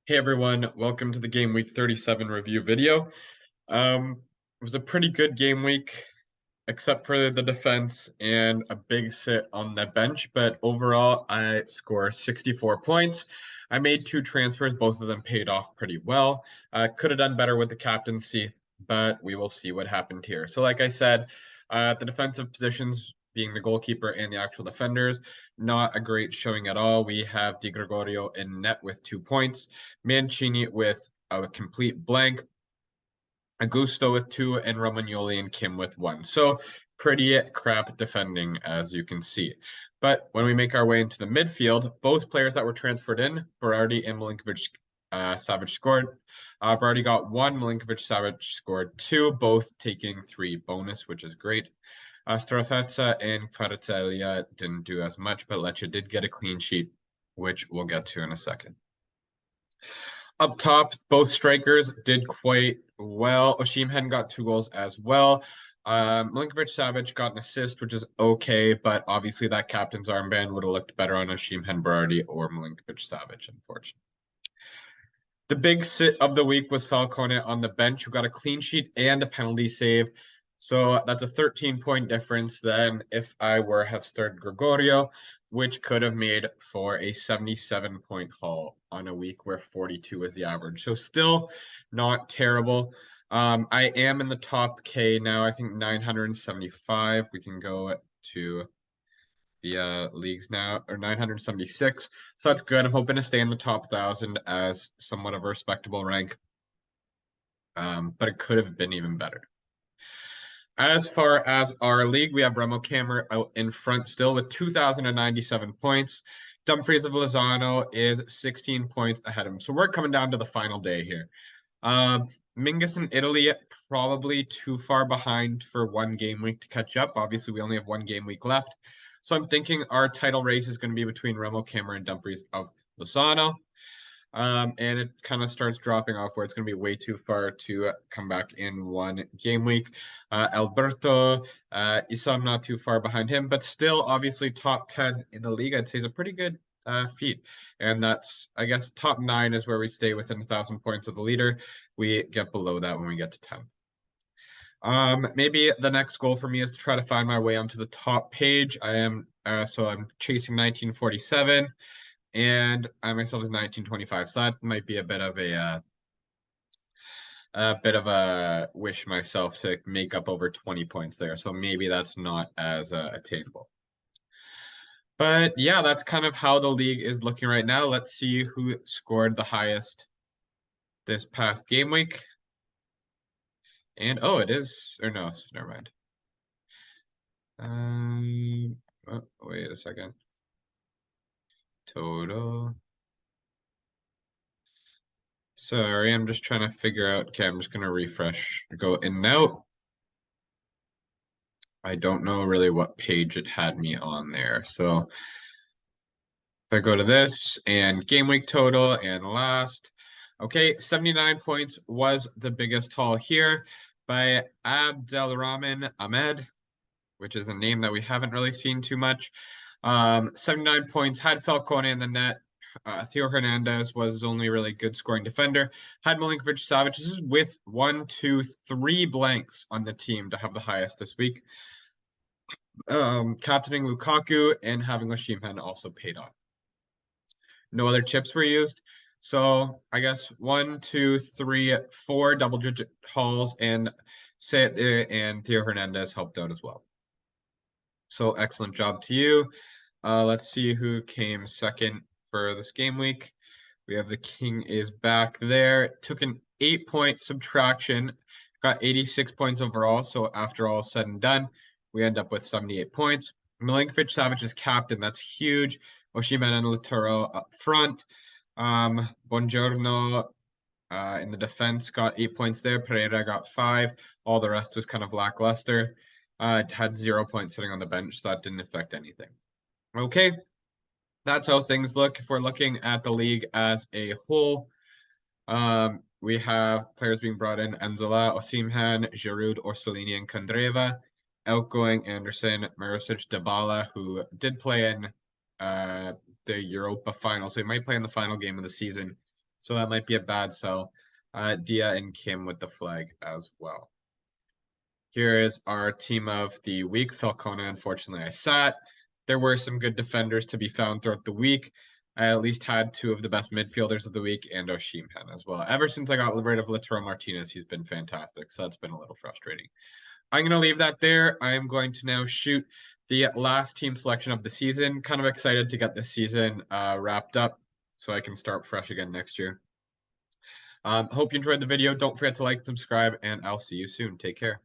Hey everyone, welcome to the Game Week 37 review video. It was a pretty good game week, except for the defense and a big sit on the bench, but overall I score 64 points. I made two transfers, both of them paid off pretty well. Could have done better with the captaincy, but we will see what happened here. So like I said, the defensive positions being the goalkeeper and the actual defenders, not a great showing at all. We have Di Gregorio in net with 2 points, Mancini with a complete blank, Augusto with 2, and Romagnoli and Kim with 1. So pretty crap defending, as you can see. But when we make our way into the midfield, both players that were transferred in, Berardi and Milinkovic Savic scored. Berardi got 1, Milinkovic Savic scored 2, both taking 3 bonus, which is great. Strafezza and Kvaratskhelia didn't do as much, but Lecce did get a clean sheet, which we'll get to in a second. Up top, both strikers did quite well. Osimhen got 2 goals as well. Milinkovic Savic got an assist, which is okay, but obviously that captain's armband would have looked better on Osimhen, Berardi, or Milinkovic Savic, unfortunately. The big sit of the week was Falcone on the bench, who got a clean sheet and a penalty save. So that's a 13-point difference than if I were have started Gregorio, which could have made for a 77-point haul on a week where 42 is the average. So still not terrible. I am in the top K now, I think 975. We can go to the leagues now, or 976. So that's good. I'm hoping to stay in the top 1,000 as somewhat of a respectable rank. But it could have been even better. As far as our league, we have Remo Kammer out in front still with 2,097 points. Dumfries of Lozano is 16 points ahead of him. So we're coming down to the final day here. Mingus in Italy, probably too far behind for one game week to catch up. Obviously, we only have one game week left. So I'm thinking our title race is going to be between Remo Kammer and Dumfries of Lozano. And it kind of starts dropping off where it's going to be way too far to come back in one game week. Alberto, Isam not too far behind him, but still obviously top 10 in the league. I'd say is a pretty good feat. And that's, I guess, top 9 is where we stay within 1,000 points of the leader. We get below that when we get to 10. Maybe the next goal for me is to try to find my way onto the top page. So I'm chasing 1947. And I myself is 1925, so that might be a bit of a wish myself to make up over 20 points there. So maybe that's not as attainable. But yeah, that's kind of how the league is looking right now. Let's see who scored the highest this past game week. And oh, it is, or no, never mind. Oh, wait a second. Total. Sorry, I'm just trying to figure out. Okay, I'm just gonna refresh. Go in and out. I don't know really what page it had me on there. So if I go to this and game week total and last, okay, 79 points was the biggest haul here by Abdelrahman Ahmed, which is a name that we haven't really seen too much. 79 points, had Falcone in the net. Theo Hernandez was his only really good scoring defender. Had Milinkovic Savic. This is with 1, 2, 3 blanks on the team to have the highest this week. Captaining Lukaku and having Osimhen also paid off. No other chips were used. So I guess 1, 2, 3, 4 double-digit hauls and Theo Hernandez helped out as well. So excellent job to you. Let's see who came second for this game week. We have the King is back there. Took an 8-point subtraction. Got 86 points overall. So after all said and done, we end up with 78 points. Milinkovic Savic is captain. That's huge. Osimhen and Lautaro up front. Buongiorno in the defense got 8 points there. Pereira got 5. All the rest was kind of lackluster. Had 0 points sitting on the bench, so that didn't affect anything. Okay, that's how things look. If we're looking at the league as a whole, we have players being brought in: Anzola, Osimhen, Giroud, Orsolini, and Kandreva. Outgoing Anderson, Maricic, Dybala, who did play in the Europa final, so he might play in the final game of the season. So that might be a bad sell. Dia and Kim with the flag as well. Here is our team of the week. Falcona, unfortunately, I sat. There were some good defenders to be found throughout the week. I at least had two of the best midfielders of the week and Osimhen as well. Ever since I got rid of Lautaro Martinez, he's been fantastic. So that's been a little frustrating. I'm going to leave that there. I am going to now shoot the last team selection of the season. Kind of excited to get this season wrapped up so I can start fresh again next year. Hope you enjoyed the video. Don't forget to like, subscribe, and I'll see you soon. Take care.